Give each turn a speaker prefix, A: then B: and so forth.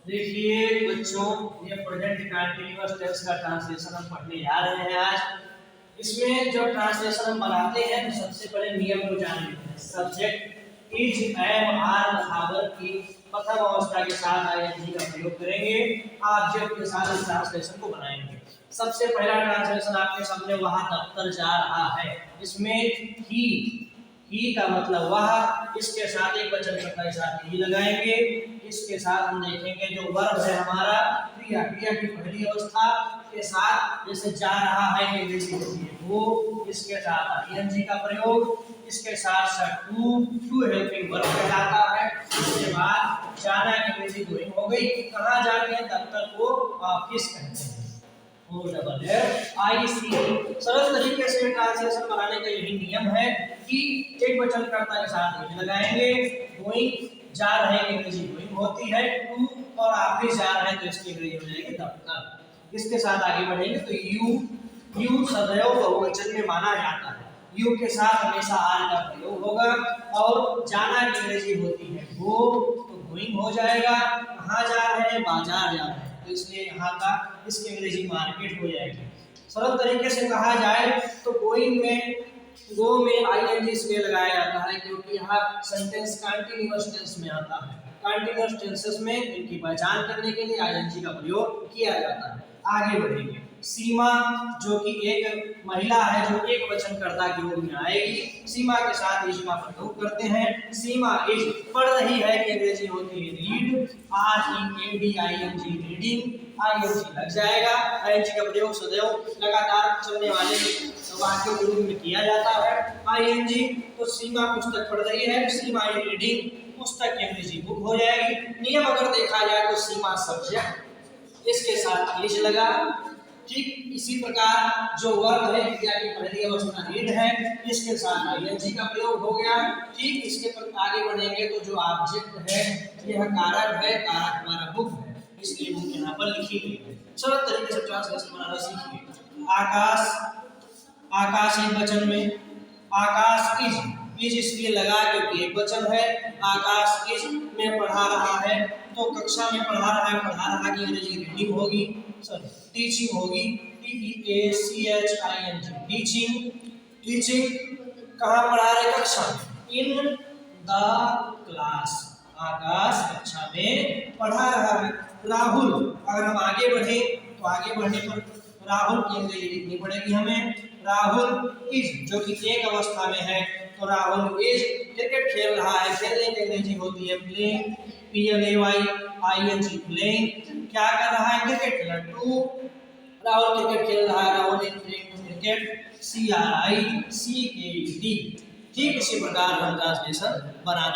A: देखिए बच्चों, ये प्रेजेंट कंटीन्यूअस टेंस का ट्रांसलेशन हम पढ़ने जा रहे हैं आज। इसमें जब ट्रांसलेशन हम बनाते हैं तो सबसे पहले नियम को जान लेते हैं। सब्जेक्ट इज, एम, आर, हावर की प्रथम अवस्था के साथ आईएनजी का प्रयोग करेंगे। ऑब्जेक्ट के साथ इस ट्रांसलेशन को बनाएंगे। सबसे पहला ट्रांसलेशन आपके सामने वहां दफ्तर जा रहा है। इसमें ही का मतलब वह, इसके साथ एक वचन कर्ता के साथ ही लगाएंगे। इसके साथ हम देखेंगे जो वर्ब है हमारा क्रिया की पहली अवस्था के साथ, जैसे जा रहा है कि अंग्रेजी होती है वो, इसके साथ आईएनजी का प्रयोग। इसके साथ टू हेल्पिंग वर्ब कहलाता है। इसके बाद जाना की अंग्रेजी गोइंग हो गई। कहाँ जाते हैं? दफ्तर को ऑफिस कहते हैं। सरल तरीके से ट्रांसलेशन बनाने का यही नियम है कि एक वचन कर्ता के साथ ही लगाएंगे। गोइंग, जा रहे हैं अंग्रेजी गोइंग होती है। टू और ऑफिस जा रहे हैं तो इसकी अंग्रेजी हो जाएगी दफ्तर। इसके साथ आगे बढ़ेंगे तो यू सदैव बहुवचन में माना जाता है। यू के साथ हमेशा आर का प्रयोग होगा। और जाना की अंग्रेजी होती है गो, तो गोइंग हो जाएगा। कहाँ जा रहे हैं? बाजार जा रहे हैं, तो इसलिए यहाँ का इसकी अंग्रेजी मार्केट हो जाएगी। सरल तरीके से कहा जाए तो गोइंग में गो में आईएनजी इसलिए लगाया जाता है क्योंकि यहाँ सेंटेंस कंटीन्यूअस टेंस में आता है। कंटीन्यूअस टेंसेस में इनकी पहचान करने के लिए आईएनजी का प्रयोग किया जाता है। आगे बढ़ेंगे। सीमा जो कि एक महिला है जो एक वचन कर्ता के रूप में आएगी। सीमा के साथ इज का प्रयोग करते हैं। सीमा इज पढ़ रही है कि अंग्रेजी होती है रीड। READING रीडिंग, आईएनजी लग जाएगा। आईएनजी का प्रयोग सदैव लगातार चलने वाले वाक्यों के रूप में किया जाता है। आईएनजी तो सीमा पुस्तक पढ़ रही है, सीमा इज रीडिंग, पुस्तक की अंग्रेजी बुक हो जाएगी। नियम अगर देखा जाए तो सीमा सब्जेक्ट, इसके साथ इज लगा। ठीक इसी प्रकार जो वर्ब है क्रिया की पहली अवस्था रीड है, इसके साथ आईएनजी का प्रयोग हो गया। ठीक इसके पर आगे बढ़ेंगे तो जो ऑब्जेक्ट है यह कारक है, कारक हमारा बुक है, इसलिए बुक यहाँ पर लिखी गई है। सरल तरीके से ट्रांसलेशन बनाना सीखिए। आकाश, आकाश एक वचन में, आकाश इज इसलिए लगा क्योंकि एक वचन है। आकाश इज में पढ़ा रहा है, तो कक्षा में पढ़ा रहा की अंग्रेजी रीडिंग होगी, सॉरी टीचिंग होगी। TEACHING teaching. टीचिंग कहाँ पढ़ा रहे? कक्षा में, इन द क्लास, आकाश कक्षा में पढ़ा रहा है। राहुल, अगर हम आगे बढ़े तो आगे बढ़ने पर राहुल की अंग्रेजी लिखनी पड़ेगी हमें। राहुल इज जो कि एक अवस्था में है, तो राहुल इज क्रिकेट खेल रहा है। खेलने की अंग्रेजी होती है प्लेइंग, PLAYING प्लेइंग। क्या कर रहा है? क्रिकेट खेल। टू राहुल क्रिकेट खेल रहा है, Rahul is playing cricket, CRICKET। ठीक इसी प्रकार हम ट्रांसलेशन बनाने